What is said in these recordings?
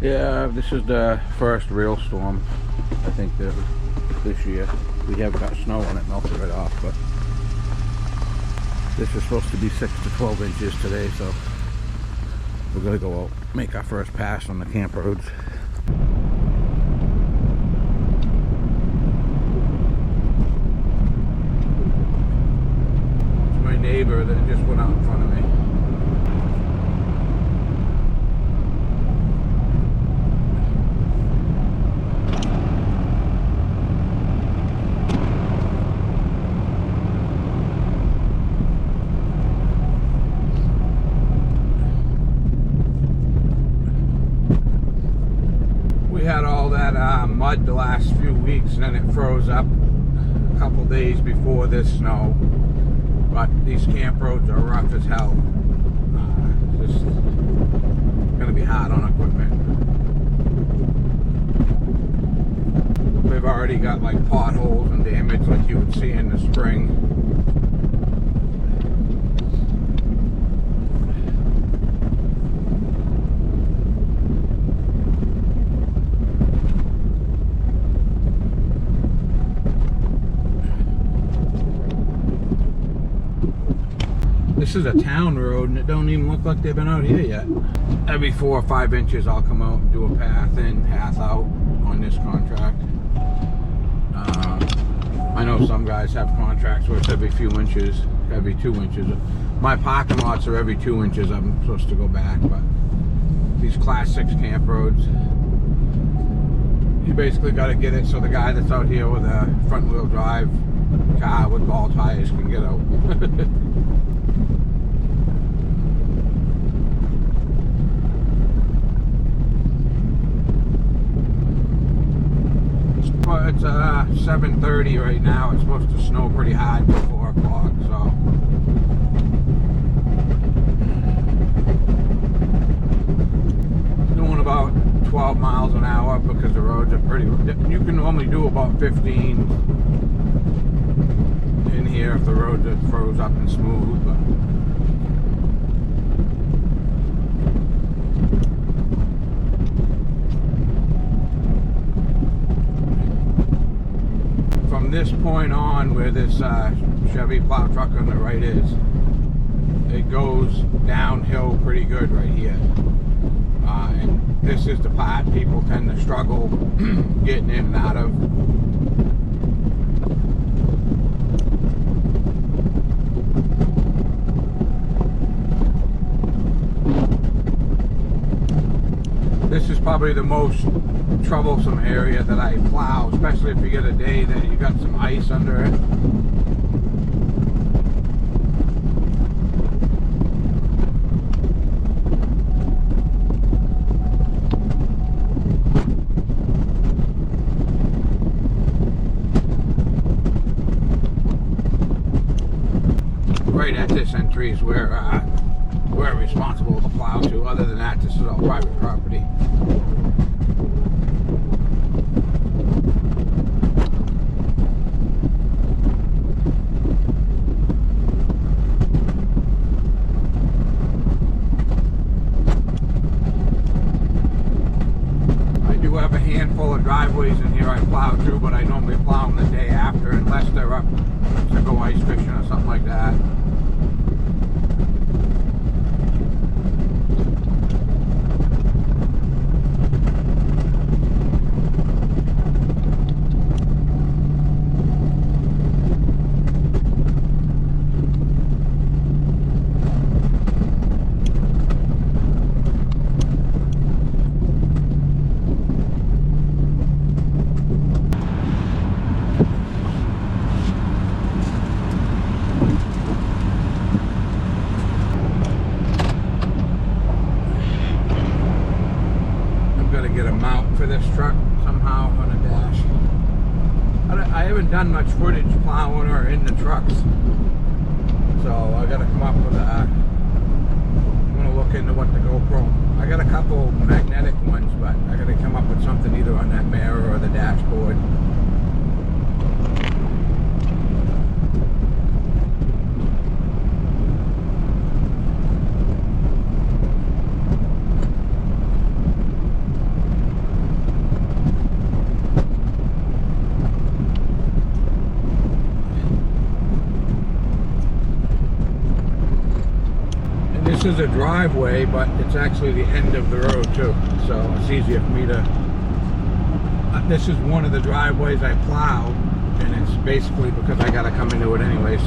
Yeah, this is the first real storm, I think, this year. We have got snow and it melted right off, but this is supposed to be 6 to 12 inches today, so we're gonna go out, make our first pass on the camp roads. It's my neighbor that just went out in front of me. We had all that mud the last few weeks, and then it froze up a couple days before this snow. But these camp roads are rough as hell. Just gonna be hard on equipment. We've already got like potholes and damage like you would see in the spring. This is a town road and it don't even look like they've been out here yet. Every 4 or 5 inches I'll come out and do a path in, path out on this contract. I know some guys have contracts where it's every few inches, every 2 inches. My parking lots are every 2 inches I'm supposed to go back, but these class 6 camp roads, you basically got to get it so the guy that's out here with a front wheel drive car with ball tires can get out. It's 7:30 right now. It's supposed to snow pretty hard till 4 o'clock, so doing about 12 miles an hour because the roads are pretty. You can only do about 15 in here if the roads are froze up and smooth. But from this point on, where this Chevy plow truck on the right is, it goes downhill pretty good right here. And this is the part people tend to struggle getting in and out of. This is probably the most troublesome area that I plow, especially if you get a day that you got some ice under it. Right at this entry is where we're responsible to plow to. Other than that, this is all private property. I do have a handful of driveways in here I plow through, but I normally plow them the day after unless they're up to go ice fishing or something like that. Get a mount for this truck somehow on a dash. I haven't done much footage plowing or in the trucks, so I gotta come up with I'm gonna look into what the GoPro. I got a couple magnetic ones, but I gotta come up with something either on that mirror or the dashboard. is a driveway, but it's actually the end of the road too, so it's easier for me to this is one of the driveways I plow, and it's basically because I gotta come into it anyways.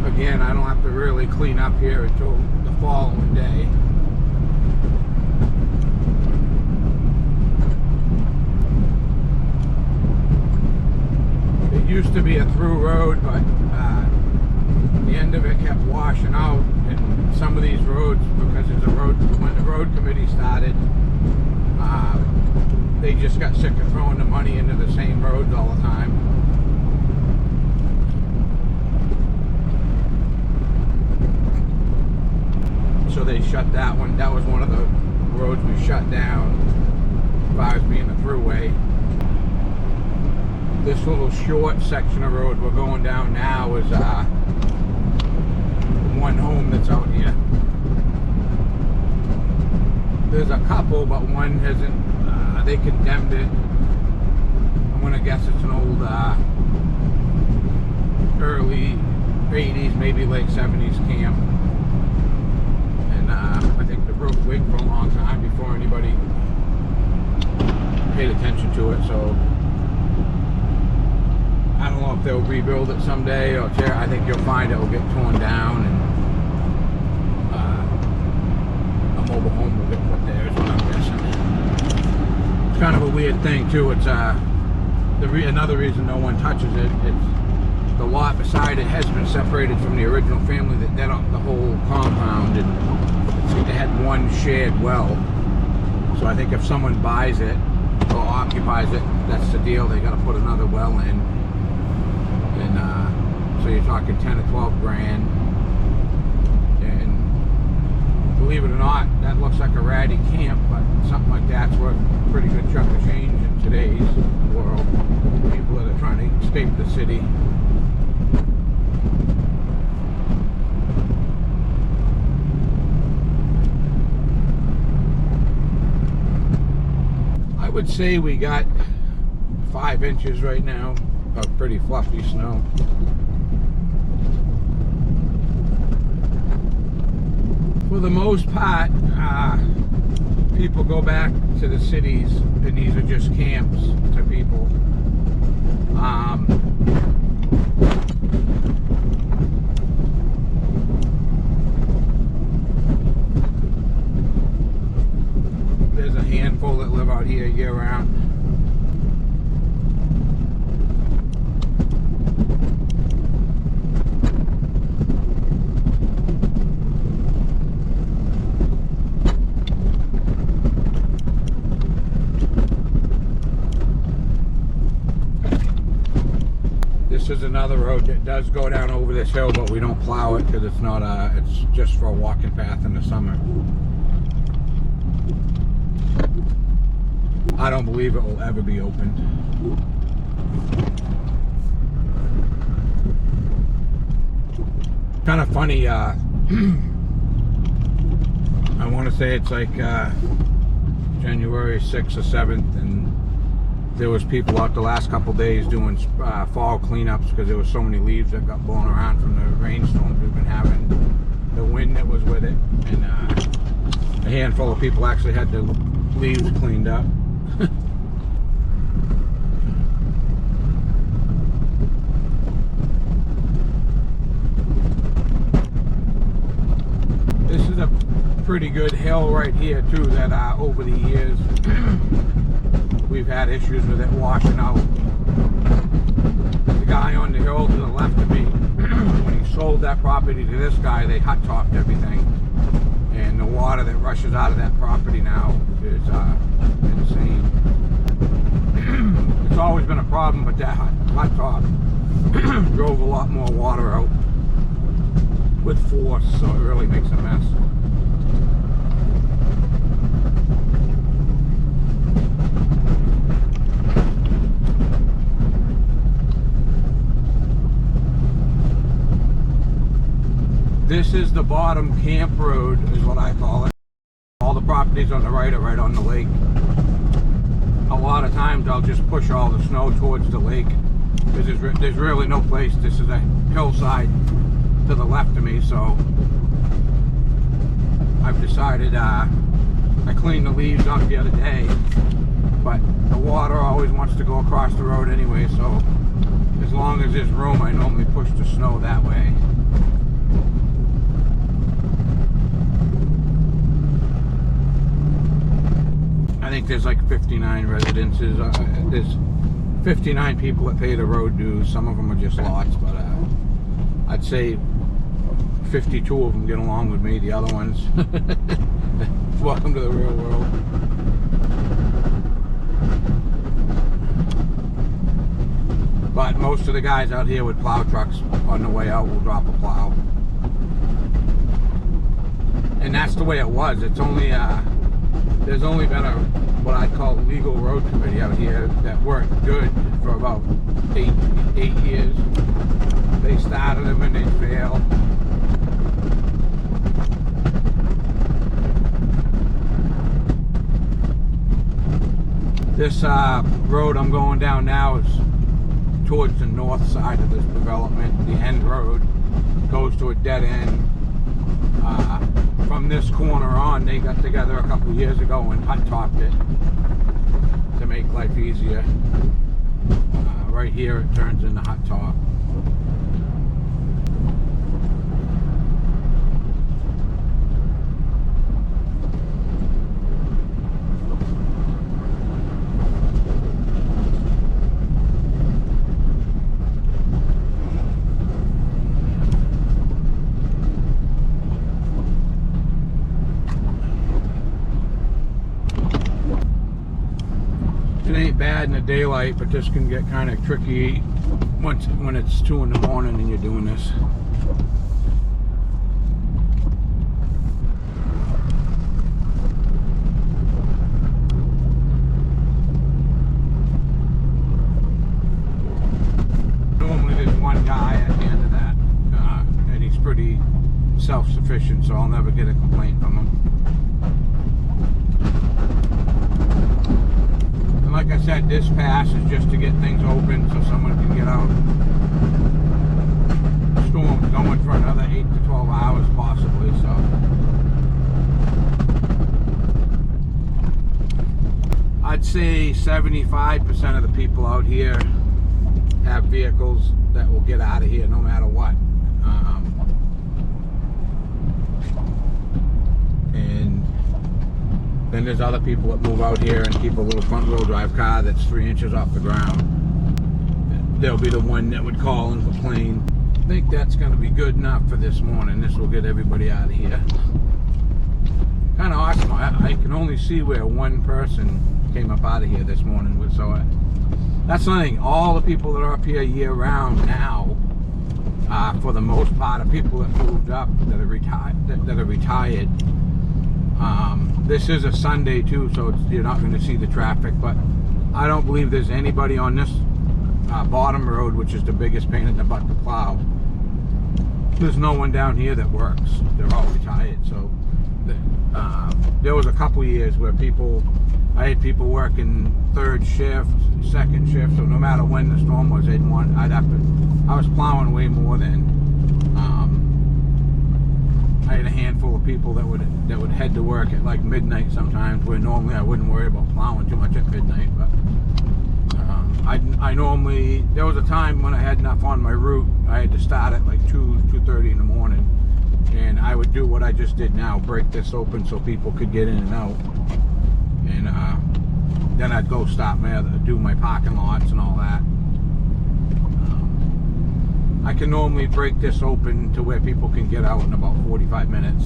Again, I don't have to really clean up here until the following day. It used to be a through road, but the end of it kept washing out, and some of these roads, because there's a road, when the road committee started, they just got sick of throwing the money into the same roads all the time. So they shut that one. That was one of the roads we shut down as far as being a throughway. This little short section of road we're going down now is one home that's out here. There's a couple, but one hasn't, they condemned it. I'm gonna guess it's an old early 80s, maybe late 70s camp. And I think the roof leaked for a long time before anybody paid attention to it, so I don't know if they'll rebuild it someday or tear. I think you'll find it will get torn down, and a mobile home will get put there is what I'm guessing. It's kind of a weird thing too. It's another reason no one touches it. It's the lot beside it has been separated from the original family that did up the whole compound, and they had one shared well. So I think if someone buys it or occupies it, that's the deal. They got to put another well in. And so you're talking 10 or 12 grand, and believe it or not, that looks like a ratty camp, but something like that's worth a pretty good chunk of change in today's world. People that are trying to escape the city. I would say we got 5 inches right now of pretty fluffy snow. For the most part, people go back to the cities, and these are just camps to people. There's a handful that live out here year-round. This is another road that does go down over this hill, but we don't plow it because it's not it's just for a walking path in the summer. I don't believe it will ever be opened. Kind of funny, I want to say it's like January 6th or 7th, and there was people out the last couple days doing fall cleanups because there was so many leaves that got blown around from the rainstorms we've been having, the wind that was with it, and a handful of people actually had their leaves cleaned up. This is a pretty good hill right here too that over the years we've had issues with it washing out. The guy on the hill to the left of me, when he sold that property to this guy, they hot topped everything, and the water that rushes out of that property now is insane. It's always been a problem, but that hot top drove a lot more water out with force, so it really makes a mess. This is the bottom camp road, is what I call it. All the properties on the right are right on the lake. A lot of times I'll just push all the snow towards the lake because there's really no place. This is a hillside to the left of me, so I've decided I cleaned the leaves up the other day, but the water always wants to go across the road anyway, so as long as there's room, I normally push the snow that way. I think there's like 59 residences. There's 59 people that pay the road dues. Some of them are just lots, but I'd say 52 of them get along with me. The other ones, welcome to the real world. But most of the guys out here with plow trucks on the way out will drop a plow. And that's the way it was. It's only, there's only been what I'd call legal road committee out here that worked good for about eight years. They started them and they failed. This road I'm going down now is towards the north side of this development. The end road goes to a dead end. From this corner on, they got together a couple years ago and hot topped it to make life easier. Right here it turns into hot top. It ain't bad in the daylight, but this can get kind of tricky when it's 2 in the morning and you're doing this. Normally there's one guy at the end of that, and he's pretty self-sufficient, so I'll never get a complaint from him. Like I said, this pass is just to get things open so someone can get out. The storm's going for another 8 to 12 hours possibly, so. I'd say 75% of the people out here have vehicles that will get out of here no matter what. And then there's other people that move out here and keep a little front wheel drive car that's 3 inches off the ground. They'll be the one that would call and complain. I think that's going to be good enough for this morning. This will get everybody out of here. Kind of awesome. I can only see where one person came up out of here this morning. So that's something. All the people that are up here year round now, for the most part, are people that moved up that are retired. This is a Sunday too, so you're not going to see the traffic, but I don't believe there's anybody on this bottom road, which is the biggest pain in the butt to plow. There's no one down here that works. They're all retired. So there was a couple years where I had people working 3rd shift, 2nd shift, so no matter when the storm was, I was plowing way more than. I had a handful of people that would head to work at like midnight sometimes, where normally I wouldn't worry about plowing too much at midnight. But I normally, there was a time when I had enough on my route, I had to start at like 2:30 in the morning, and I would do what I just did now, break this open so people could get in and out, and then I'd go do my parking lots and all that. I can normally break this open to where people can get out in about 45 minutes.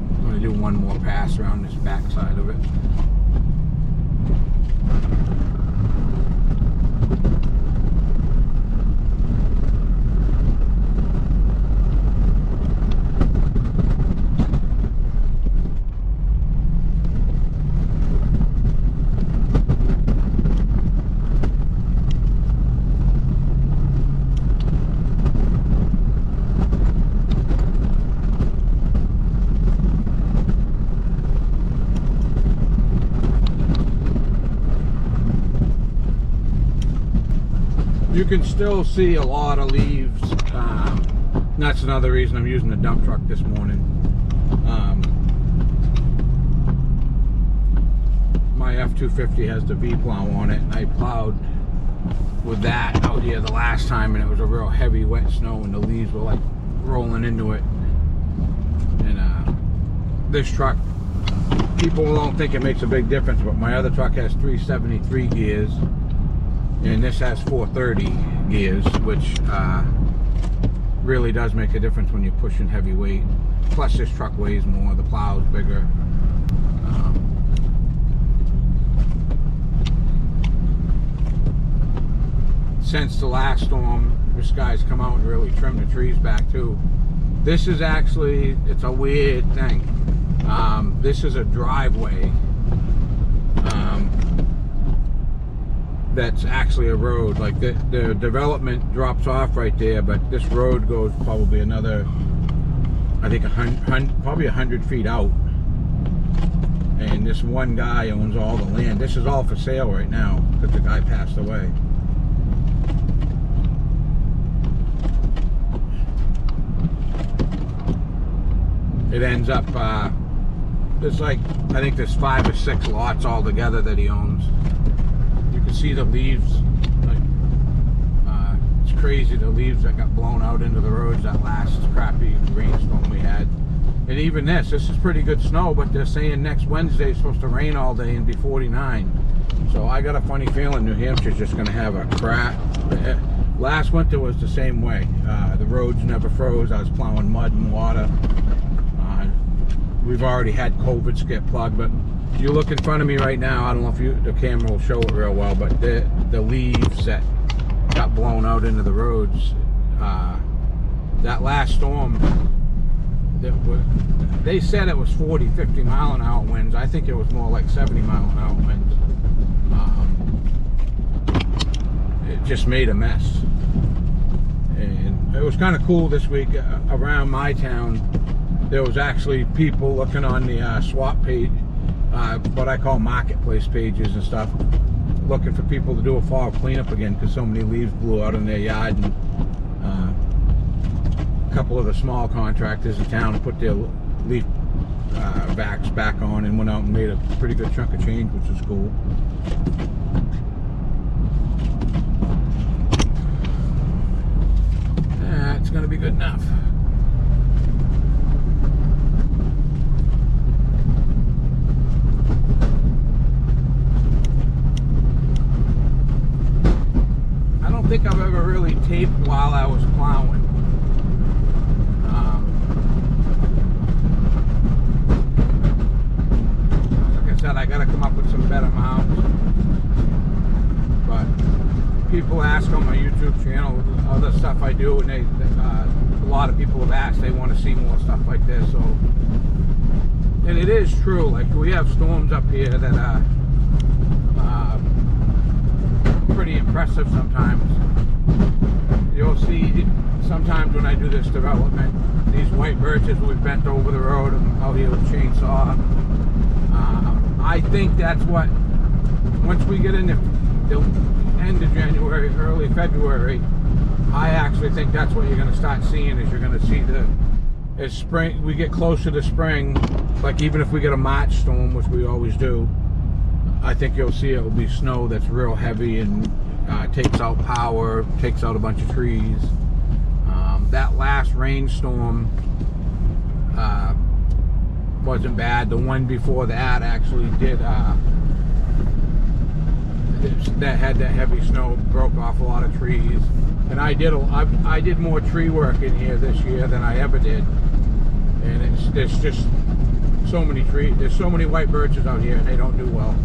I'm going to do one more pass around this back side of it. You can still see a lot of leaves. That's another reason I'm using the dump truck this morning. My F-250 has the V-plow on it, and I plowed with that out here the last time, and it was a real heavy wet snow, and the leaves were like rolling into it. And this truck, people don't think it makes a big difference, but my other truck has 373 gears, and this has 430 gears, which really does make a difference when you're pushing heavy weight. Plus this truck weighs more, the plow's bigger. Since the last storm, this guy's come out and really trimmed the trees back too. This is actually, it's a weird thing. This is a driveway that's actually a road. Like the development drops off right there, but this road goes probably another, I think probably 100 feet out. And this one guy owns all the land. This is all for sale right now because the guy passed away. It ends up, there's like, I think there's 5 or 6 lots all together that he owns. You can see the leaves, like, it's crazy, the leaves that got blown out into the roads that last crappy rainstorm we had. And even this is pretty good snow, but they're saying next Wednesday it's supposed to rain all day and be 49. So I got a funny feeling New Hampshire's just gonna have a crap. Last winter was the same way. The roads never froze. I was plowing mud and water. We've already had COVID get plugged, but you look in front of me right now, I don't know if the camera will show it real well, but the leaves that got blown out into the roads, that last storm, they said it was 40, 50 mile an hour winds. I think it was more like 70 mile an hour winds. It just made a mess. And it was kind of cool this week around my town. There was actually people looking on the swap page, what I call marketplace pages and stuff, looking for people to do a fall cleanup again because so many leaves blew out in their yard. And a couple of the small contractors in town put their leaf backs back on and went out and made a pretty good chunk of change, which is cool. That's going to be good enough. I don't think I've ever really taped while I was plowing. Like I said, I gotta come up with some better mounts. But people ask on my YouTube channel other stuff I do, and a lot of people have asked, they want to see more stuff like this. So, and it is true, like we have storms up here that are pretty impressive sometimes. You'll see sometimes when I do this development, these white birches will be bent over the road out here with a chainsaw. I think that's what, once we get into the end of January, early February, I actually think that's what you're going to start seeing. Is you're going to see as spring, we get closer to spring, like even if we get a March storm, which we always do, I think you'll see it will be snow that's real heavy and takes out power, takes out a bunch of trees. That last rainstorm wasn't bad. The one before that actually did, that had that heavy snow, broke off a lot of trees. And I did more tree work in here this year than I ever did. And there's just so many trees, there's so many white birches out here and they don't do well.